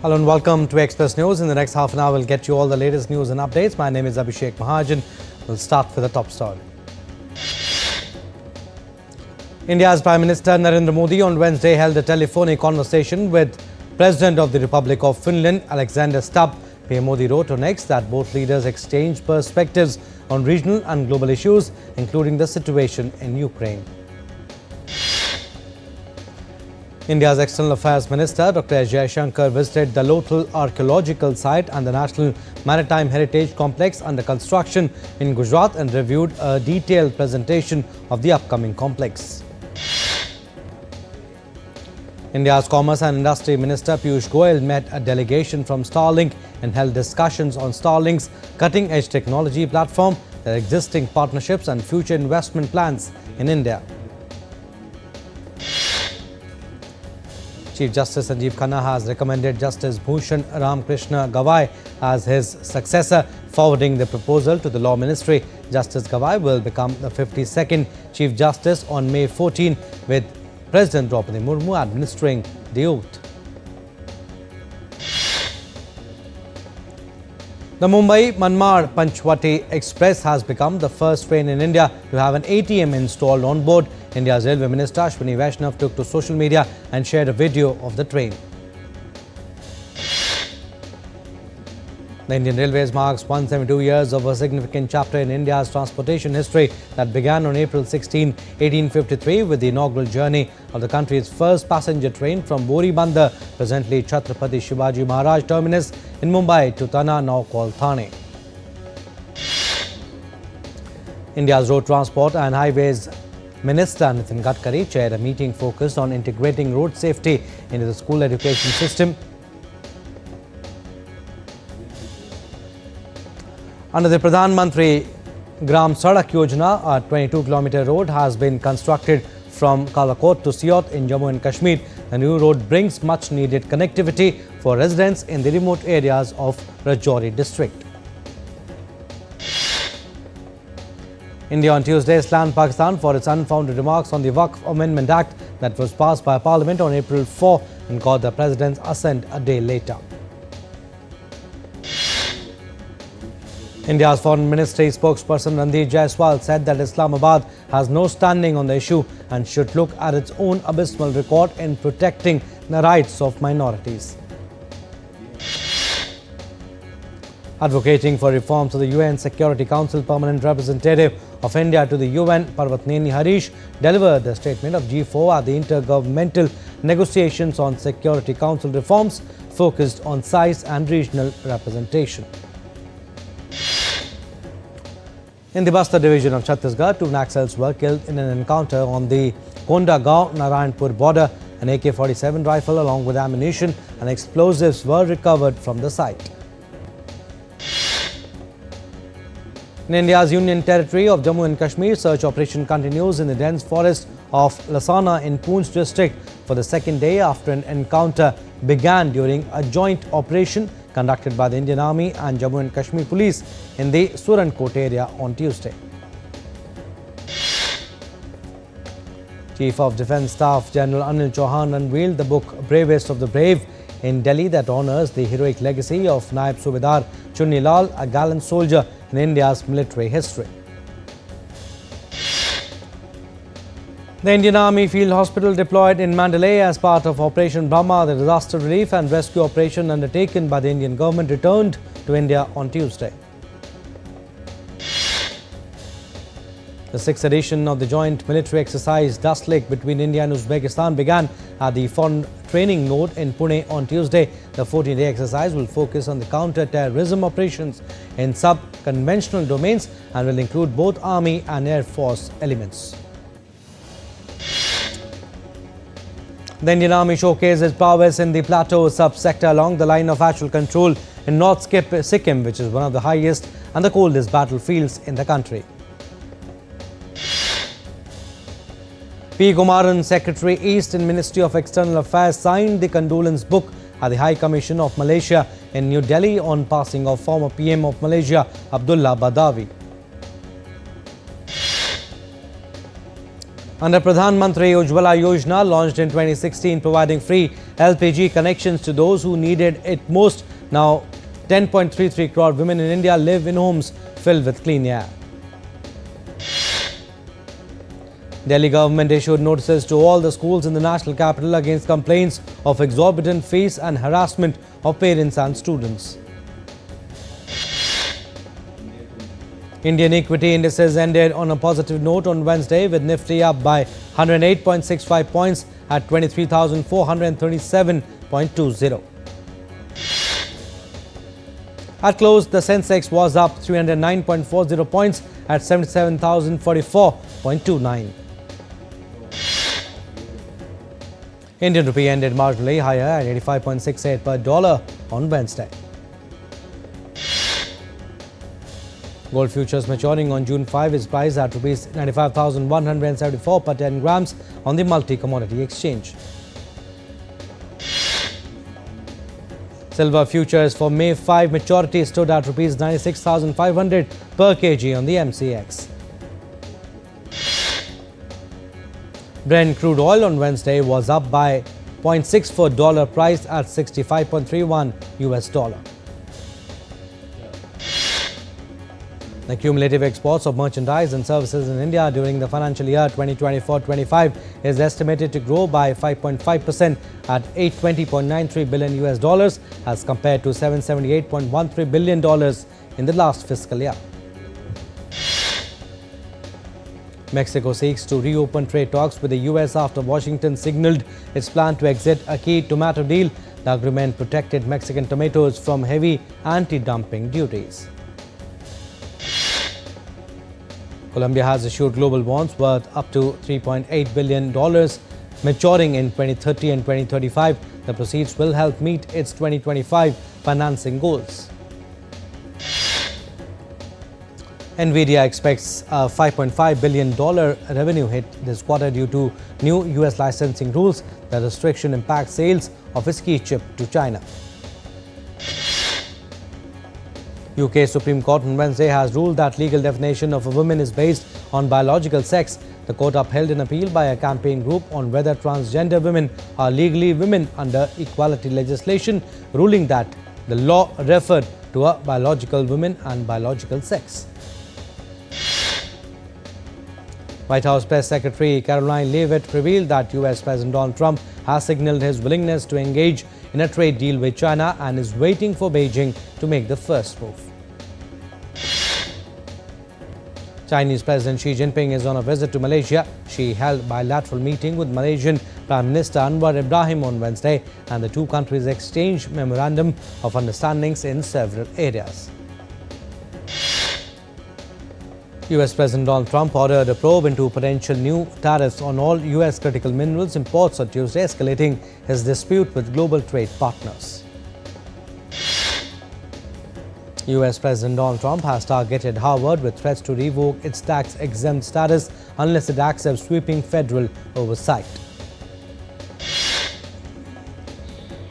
Hello and welcome to Express News. In the next half an hour, we'll get you all the latest news and updates. My name is Abhishek Mahajan. We'll start with the top story. India's Prime Minister Narendra Modi on Wednesday held a telephonic conversation with President of the Republic of Finland, Alexander Stubb. PM Modi wrote on X that both leaders exchanged perspectives on regional and global issues, including the situation in Ukraine. India's External Affairs Minister Dr. S. Jaishankar visited the Lothal Archaeological Site and the National Maritime Heritage Complex under construction in Gujarat and reviewed a detailed presentation of the upcoming complex. India's Commerce and Industry Minister Piyush Goyal met a delegation from Starlink and held discussions on Starlink's cutting-edge technology platform, their existing partnerships and future investment plans in India. Chief Justice Sanjeev Khanna has recommended Justice Bhushan Ramkrishna Gawai as his successor, forwarding the proposal to the Law Ministry. Justice Gawai will become the 52nd Chief Justice on May 14, with President Draupadi Murmu administering the oath. The Mumbai-Manmad-Panchwati Express has become the first train in India to have an ATM installed on board. India's Railway Minister Ashwini Vaishnav took to social media and shared a video of the train. The Indian Railways marks 172 years of a significant chapter in India's transportation history that began on April 16, 1853 with the inaugural journey of the country's first passenger train from Bori Bandar, presently Chhatrapati Shivaji Maharaj Terminus in Mumbai, to Tana, now called Thane. India's Road Transport and Highways Minister Nitin Gadkari chaired a meeting focused on integrating road safety into the school education system. Under the Pradhan Mantri Gram Sadak Yojana, a 22-kilometer road has been constructed from Kalakot to Siot in Jammu and Kashmir. The new road brings much-needed connectivity for residents in the remote areas of Rajouri district. India on Tuesday slammed Pakistan for its unfounded remarks on the Waqf Amendment Act that was passed by Parliament on April 4 and got the President's assent a day later. India's Foreign Ministry spokesperson Randeep Jaiswal said that Islamabad has no standing on the issue and should look at its own abysmal record in protecting the rights of minorities. Advocating for reforms to the UN Security Council, Permanent Representative of India to the UN, Parvatneni Harish, delivered the statement of G4 at the Intergovernmental Negotiations on Security Council reforms focused on size and regional representation. In the Bastar division of Chhattisgarh, 2 Naxals were killed in an encounter on the Kondagaon-Narayanpur border. An AK-47 rifle along with ammunition and explosives were recovered from the site. In India's Union Territory of Jammu and Kashmir, search operation continues in the dense forest of Lasana in Poonch district for the second day after an encounter began during a joint operation conducted by the Indian Army and Jammu and Kashmir Police in the Surankot area on Tuesday. Chief of Defence Staff General Anil Chauhan unveiled the book Bravest of the Brave in Delhi that honours the heroic legacy of Naib Subedar Chunni Lal, a gallant soldier in India's military history. The Indian Army Field Hospital deployed in Mandalay as part of Operation Brahma, the disaster relief and rescue operation undertaken by the Indian government, returned to India on Tuesday. The 6th edition of the joint military exercise Dust Lake between India and Uzbekistan began at the Foreign Training Node in Pune on Tuesday. The 14-day exercise will focus on the counter-terrorism operations in sub-conventional domains and will include both Army and Air Force elements. The Indian Army showcased its prowess in the plateau sub-sector along the line of actual control in North Sikkim, which is one of the highest and the coldest battlefields in the country. P. Kumaran, Secretary East in Ministry of External Affairs, signed the condolence book at the High Commission of Malaysia in New Delhi on passing of former PM of Malaysia, Abdullah Badawi. Under Pradhan Mantri Ujjwala Yojana, launched in 2016, providing free LPG connections to those who needed it most, now 10.33 crore women in India live in homes filled with clean air. Delhi government issued notices to all the schools in the national capital against complaints of exorbitant fees and harassment of parents and students. Indian equity indices ended on a positive note on Wednesday, with Nifty up by 108.65 points at 23,437.20. At close, the Sensex was up 309.40 points at 77,044.29. Indian rupee ended marginally higher at 85.68 per dollar on Wednesday. Gold futures maturing on June 5 is priced at Rs 95,174 per 10 grams on the multi-commodity exchange. Silver futures for May 5 maturity stood at Rs 96,500 per kg on the MCX. Brent crude oil on Wednesday was up by $0.64, priced at $65.31 US. The cumulative exports of merchandise and services in India during the financial year 2024-25 is estimated to grow by 5.5% at $820.93 billion US as compared to $778.13 billion in the last fiscal year. Mexico seeks to reopen trade talks with the US after Washington signaled its plan to exit a key tomato deal. The agreement protected Mexican tomatoes from heavy anti-dumping duties. Colombia has issued global bonds worth up to $3.8 billion maturing in 2030 and 2035. The proceeds will help meet its 2025 financing goals. Nvidia expects a $5.5 billion revenue hit this quarter due to new US licensing rules. The restriction impacts sales of its key chip to China. UK Supreme Court on Wednesday has ruled that legal definition of a woman is based on biological sex. The court upheld an appeal by a campaign group on whether transgender women are legally women under equality legislation, ruling that the law referred to a biological woman and biological sex. White House Press Secretary Caroline Leavitt revealed that US President Donald Trump has signaled his willingness to engage in a trade deal with China and is waiting for Beijing to make the first move. Chinese President Xi Jinping is on a visit to Malaysia. She held a bilateral meeting with Malaysian Prime Minister Anwar Ibrahim on Wednesday, and the two countries exchanged memorandum of understandings in several areas. US President Donald Trump ordered a probe into potential new tariffs on all US critical minerals imports on Tuesday, escalating his dispute with global trade partners. US President Donald Trump has targeted Harvard with threats to revoke its tax-exempt status unless it accepts sweeping federal oversight.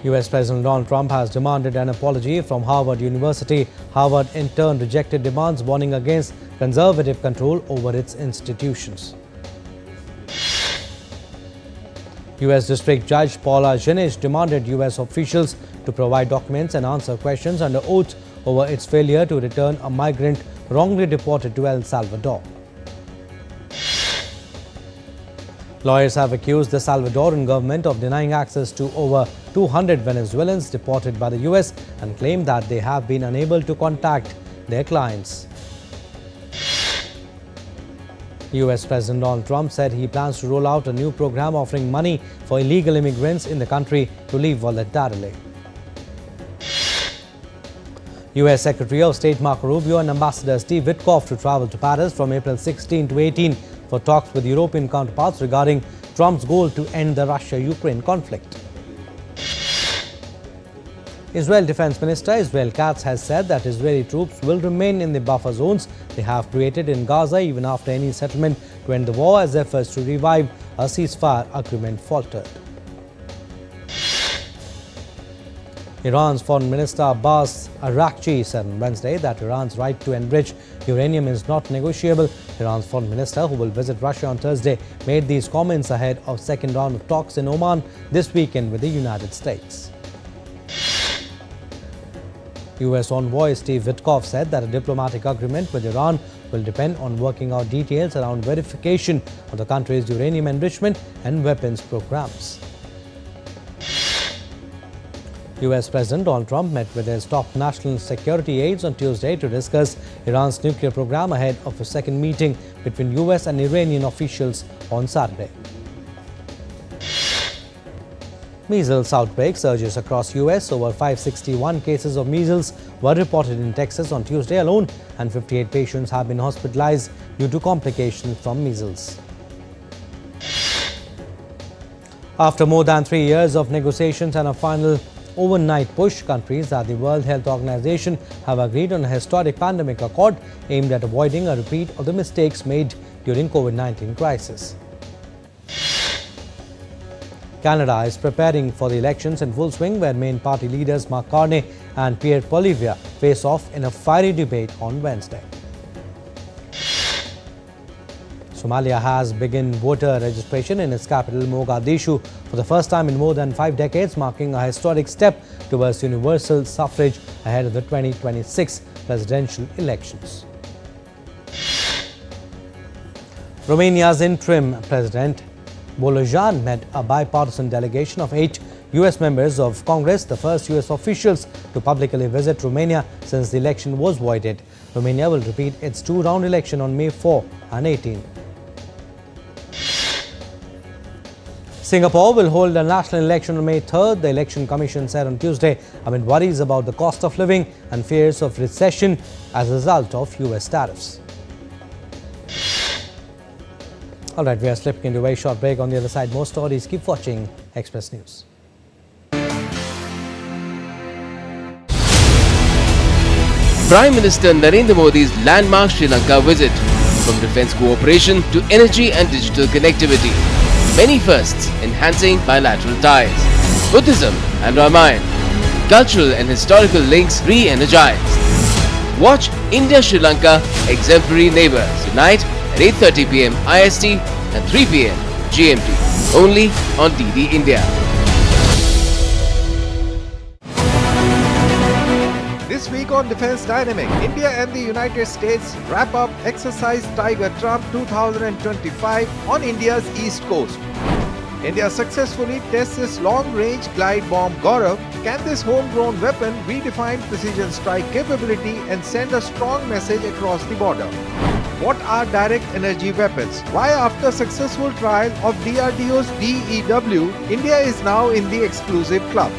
US President Donald Trump has demanded an apology from Harvard University. Harvard in turn rejected demands, warning against conservative control over its institutions. US District Judge Paula Zinisch demanded US officials to provide documents and answer questions under oath over its failure to return a migrant wrongly deported to El Salvador. Lawyers have accused the Salvadoran government of denying access to over 200 Venezuelans deported by the US and claimed that they have been unable to contact their clients. US President Donald Trump said he plans to roll out a new program offering money for illegal immigrants in the country to leave voluntarily. US Secretary of State Marco Rubio and Ambassador Steve Witkoff to travel to Paris from April 16 to 18 for talks with European counterparts regarding Trump's goal to end the Russia-Ukraine conflict. Israel Defense Minister Israel Katz has said that Israeli troops will remain in the buffer zones they have created in Gaza even after any settlement to end the war, as efforts to revive a ceasefire agreement faltered. Iran's Foreign Minister Abbas Araghchi said on Wednesday that Iran's right to enrich uranium is not negotiable. Iran's foreign minister, who will visit Russia on Thursday, made these comments ahead of second round of talks in Oman this weekend with the United States. US envoy Steve Witkoff said that a diplomatic agreement with Iran will depend on working out details around verification of the country's uranium enrichment and weapons programs. US President Donald Trump met with his top national security aides on Tuesday to discuss Iran's nuclear program ahead of a second meeting between US and Iranian officials on Saturday. Measles outbreak surges across US. Over 561 cases of measles were reported in Texas on Tuesday alone, and 58 patients have been hospitalized due to complications from measles. After more than 3 years of negotiations and a final overnight push, countries at the World Health Organization have agreed on a historic pandemic accord aimed at avoiding a repeat of the mistakes made during COVID-19 crisis. Canada is preparing for the elections in full swing, where main party leaders Mark Carney and Pierre Poilievre face off in a fiery debate on Wednesday. Somalia has begun voter registration in its capital Mogadishu for the first time in more than 5 decades, marking a historic step towards universal suffrage ahead of the 2026 presidential elections. Romania's interim president Doordarshan met a bipartisan delegation of 8 US members of Congress, the first US officials to publicly visit Romania since the election was voided. Romania will repeat its 2-round election on May 4 and 18. Singapore will hold a national election on May 3rd, the Election Commission said on Tuesday, amid worries about the cost of living and fears of recession as a result of US tariffs. All right, we are slipping into a very short break. On the other side, more stories. Keep watching Express News. Prime Minister Narendra Modi's landmark Sri Lanka visit. From defence cooperation to energy and digital connectivity. Many firsts enhancing bilateral ties. Buddhism and Ramayana. Cultural and historical links re-energized. Watch India-Sri Lanka Exemplary Neighbours tonight at 8:30 p.m. IST and 3 p.m. GMT, only on DD India. This week on Defence Dynamic, India and the United States wrap up Exercise Tiger Trump 2025 on India's east coast. India successfully tests its long-range glide bomb Gaurav. Can this homegrown weapon redefine precision strike capability and send a strong message across the border? What are direct energy weapons? Why, after successful trial of DRDO's DEW, India is now in the exclusive club?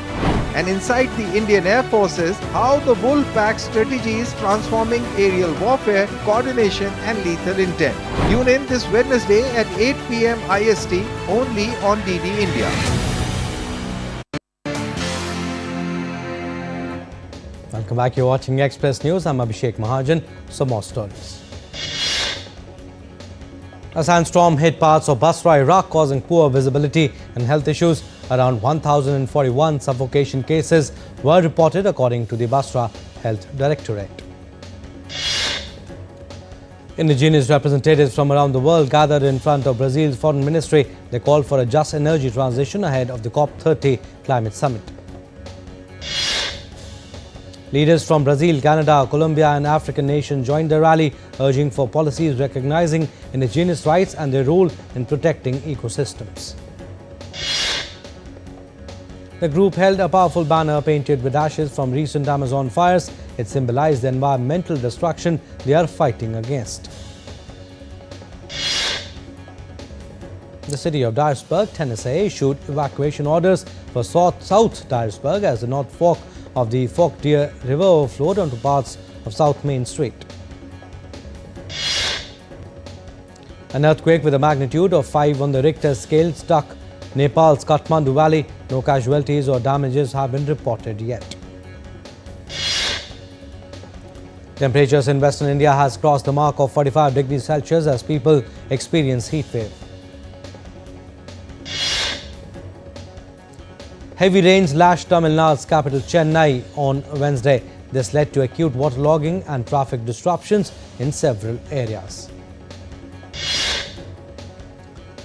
And inside the Indian Air Forces, how the Bull Pack strategy is transforming aerial warfare, coordination and lethal intent. Tune in this Wednesday at 8 p.m. IST, only on DD India. Welcome back. You're watching Express News. I'm Abhishek Mahajan. Some more stories. A sandstorm hit parts of Basra, Iraq, causing poor visibility and health issues. Around 1,041 suffocation cases were reported, according to the Basra Health Directorate. Indigenous representatives from around the world gathered in front of Brazil's foreign ministry. They called for a just energy transition ahead of the COP30 climate summit. Leaders from Brazil, Canada, Colombia and African nations joined the rally, urging for policies recognizing indigenous rights and their role in protecting ecosystems. The group held a powerful banner painted with ashes from recent Amazon fires. It symbolized the environmental destruction they are fighting against. The city of Dyersburg, Tennessee, issued evacuation orders for South Dyersburg as the North Fork of the Fork Deer River overflowed onto parts of South Main Street. An earthquake with a magnitude of 5 on the Richter scale struck Nepal's Kathmandu Valley. No casualties or damages have been reported yet. Temperatures in Western India has crossed the mark of 45 degrees Celsius as people experience heat wave. Heavy rains lashed Tamil Nadu's capital Chennai on Wednesday. This led to acute waterlogging and traffic disruptions in several areas.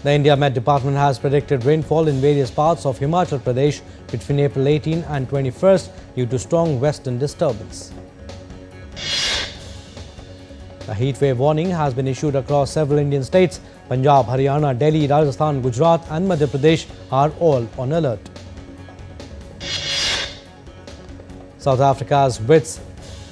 The India Met Department has predicted rainfall in various parts of Himachal Pradesh between April 18 and 21st due to strong western disturbance. A heatwave warning has been issued across several Indian states. Punjab, Haryana, Delhi, Rajasthan, Gujarat and Madhya Pradesh are all on alert. South Africa's Wits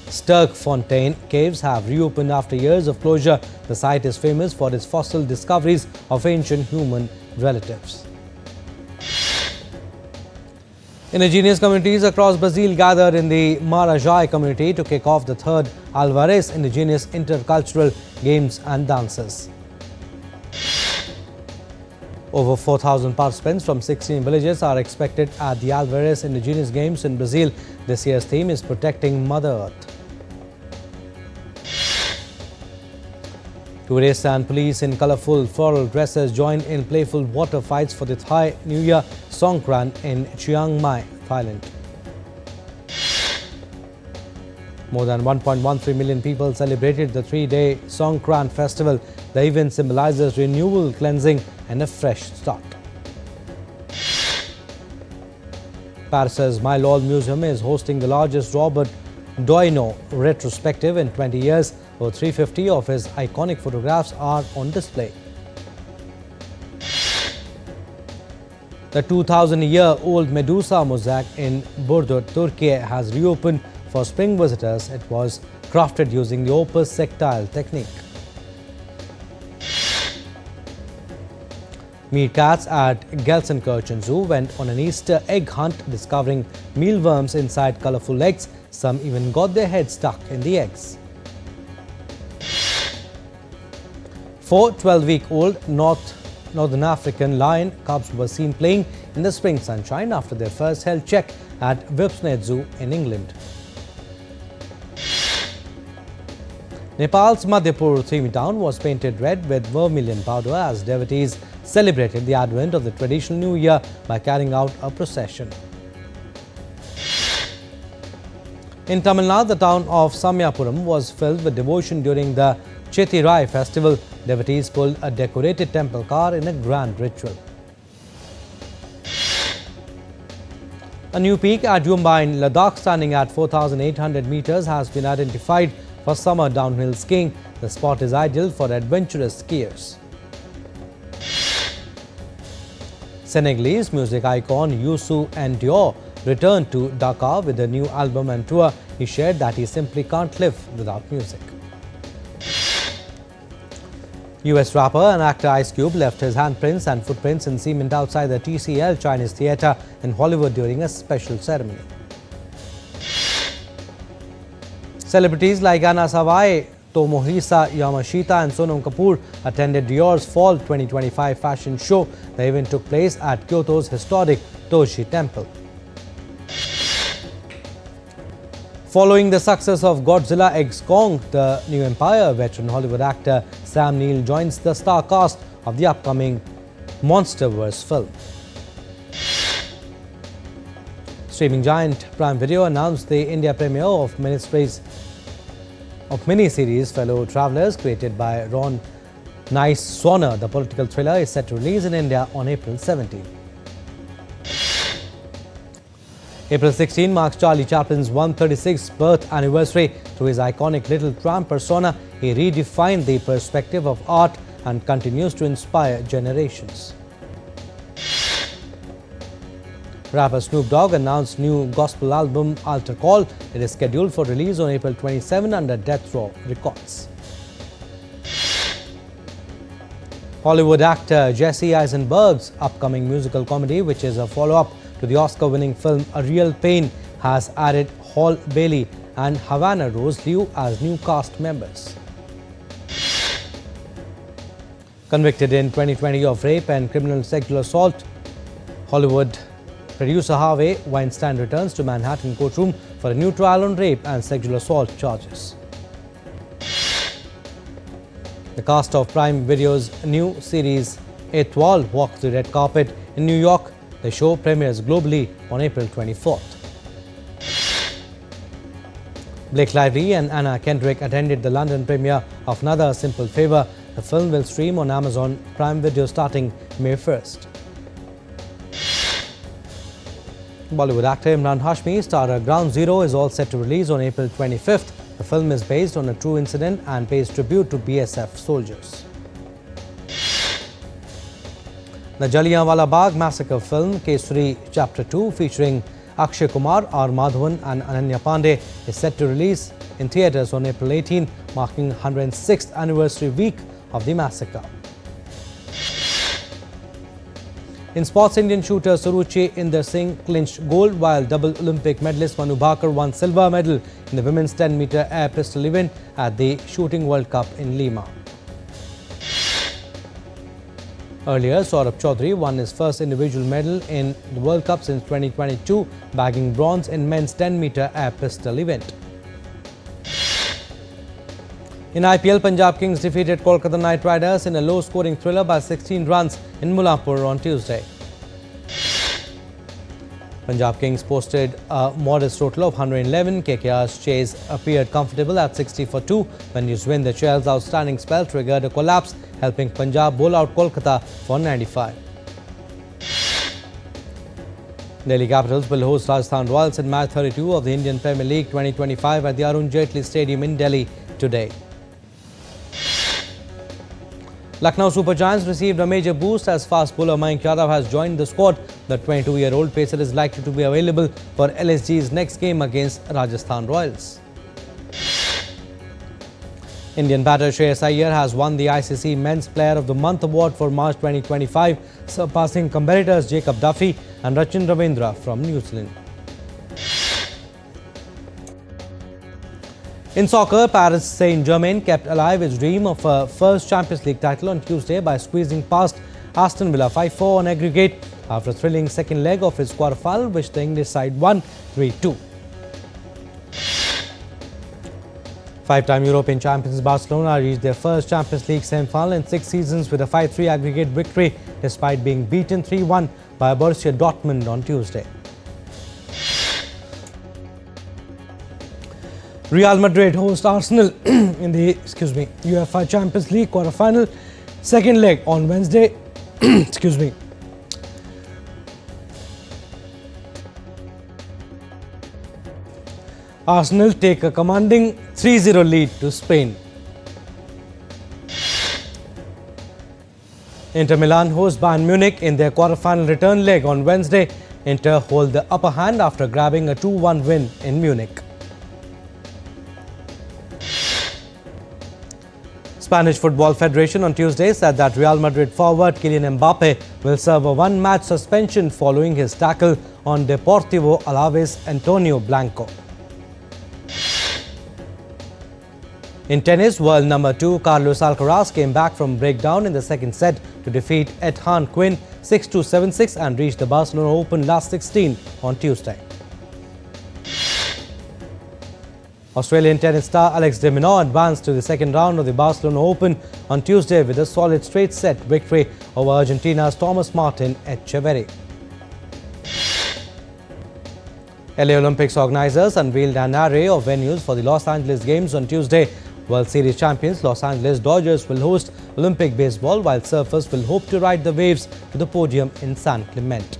Sterkfontein caves have reopened after years of closure. The site is famous for its fossil discoveries of ancient human relatives. Indigenous communities across Brazil gathered in the Marajai community to kick off the third Alvarez Indigenous Intercultural Games and Dances. Over 4,000 participants from 16 villages are expected at the Alvarez Indigenous Games in Brazil. This year's theme is Protecting Mother Earth. Tourists and police in colourful floral dresses joined in playful water fights for the Thai New Year Songkran in Chiang Mai, Thailand. More than 1.13 million people celebrated the three-day Songkran festival. The event symbolizes renewal, cleansing and a fresh start. Paris's My Lord Museum is hosting the largest Robert Doisneau retrospective in 20 years. Over 350 of his iconic photographs are on display. The 2,000-year-old Medusa mosaic in Burdur, Turkey has reopened for spring visitors. It was crafted using the opus sectile technique. Meerkats at Gelsenkirchen Zoo went on an Easter egg hunt, discovering mealworms inside colourful eggs. Some even got their heads stuck in the eggs. 4 12-week-old Northern African lion cubs were seen playing in the spring sunshine after their first health check at Whipsnade Zoo in England. Nepal's Madhyapur theme town was painted red with vermilion powder as devotees celebrated the advent of the traditional New Year by carrying out a procession. In Tamil Nadu, the town of Samyapuram was filled with devotion during the Chetirai festival. Devotees pulled a decorated temple car in a grand ritual. A new peak at Yumba in Ladakh, standing at 4,800 meters, has been identified for summer downhill skiing. The spot is ideal for adventurous skiers. Senegalese music icon Youssou N'Dour returned to Dakar with a new album and tour. He shared that he simply can't live without music. US rapper and actor Ice Cube left his handprints and footprints in cement outside the TCL Chinese Theatre in Hollywood during a special ceremony. Celebrities like Anna Sawai, Tomohisa Yamashita and Sonam Kapoor attended Dior's Fall 2025 fashion show. The event took place at Kyoto's historic Toshi Temple. Following the success of Godzilla x Kong, the New Empire, veteran Hollywood actor Sam Neill joins the star cast of the upcoming Monsterverse film. Streaming giant Prime Video announced the India premiere of miniseries Fellow Travellers, created by Ron Nice-Swanner. The political thriller is set to release in India on April 17. April 16 marks Charlie Chaplin's 136th birth anniversary. Through his iconic Little Tramp persona, he redefined the perspective of art and continues to inspire generations. Rapper Snoop Dogg announced new gospel album Altar Call. It is scheduled for release on April 27 under Death Row Records. Hollywood actor Jesse Eisenberg's upcoming musical comedy, which is a follow-up to the Oscar-winning film A Real Pain, has added Hall Bailey and Havana Rose Liu as new cast members. Convicted in 2020 of rape and criminal sexual assault, Hollywood producer Harvey Weinstein returns to Manhattan courtroom for a new trial on rape and sexual assault charges. The cast of Prime Video's new series Étoile walks the red carpet in New York. The show premieres globally on April 24th. Blake Lively and Anna Kendrick attended the London premiere of Another Simple Favor. The film will stream on Amazon Prime Video starting May 1st. Bollywood actor Imran Hashmi starrer Ground Zero is all set to release on April 25th. The film is based on a true incident and pays tribute to BSF soldiers. The Jallianwala Bagh massacre film Kesari Chapter 2 featuring Akshay Kumar, R. Madhavan and Ananya Pandey is set to release in theatres on April 18, marking 106th anniversary week of the massacre. In sports, Indian shooter Suruchi Inder Singh clinched gold, while double Olympic medalist Manu Bhaker won silver medal in the women's 10-meter air pistol event at the Shooting World Cup in Lima. Earlier, Saurabh Chaudhary won his first individual medal in the World Cup since 2022, bagging bronze in men's 10-meter air pistol event. In IPL, Punjab Kings defeated Kolkata Knight Riders in a low-scoring thriller by 16 runs in Mullapur on Tuesday. Punjab Kings posted a modest total of 111. KKR's chase appeared comfortable at 60 for 2 when Yuzvendra the Chahal's outstanding spell triggered a collapse, helping Punjab bowl out Kolkata for 95. Delhi Capitals will host Rajasthan Royals in match 32 of the Indian Premier League 2025 at the Arun Jaitley Stadium in Delhi today. Lucknow Super Giants received a major boost as fast bowler Mayank Yadav has joined the squad. The 22-year-old pacer is likely to be available for LSG's next game against Rajasthan Royals. Indian batter Shreyas Iyer has won the ICC Men's Player of the Month award for March 2025, surpassing competitors Jacob Duffy and Rachin Ravindra from New Zealand. In soccer, Paris Saint-Germain kept alive its dream of a first Champions League title on Tuesday by squeezing past Aston Villa 5-4 on aggregate after a thrilling second leg of its quarter-final, which the English side won 3-2. Five-time European champions Barcelona reached their first Champions League semi-final in 6 seasons with a 5-3 aggregate victory, despite being beaten 3-1 by Borussia Dortmund on Tuesday. Real Madrid host Arsenal in the UEFA Champions League quarter-final second leg on Wednesday. Arsenal take a commanding 3-0 lead to Spain. Inter Milan host Bayern Munich in their quarter-final return leg on Wednesday. Inter hold the upper hand after grabbing a 2-1 win in Munich. Spanish Football Federation on Tuesday said that Real Madrid forward Kylian Mbappe will serve a one-match suspension following his tackle on Deportivo Alaves' Antonio Blanco. In tennis, world number 2 Carlos Alcaraz came back from breakdown in the second set to defeat Ethan Quinn 6-2, 7-6 and reach the Barcelona Open last 16 on Tuesday. Australian tennis star Alex de Minaur advanced to the second round of the Barcelona Open on Tuesday with a solid straight set victory over Argentina's Thomas Martin Etcheverry. LA Olympics organizers unveiled an array of venues for the Los Angeles Games on Tuesday. World Series champions Los Angeles Dodgers will host Olympic baseball, while surfers will hope to ride the waves to the podium in San Clemente.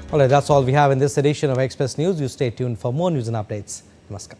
Alright, that's all we have in this edition of Express News. You stay tuned for more news and updates. Namaskar.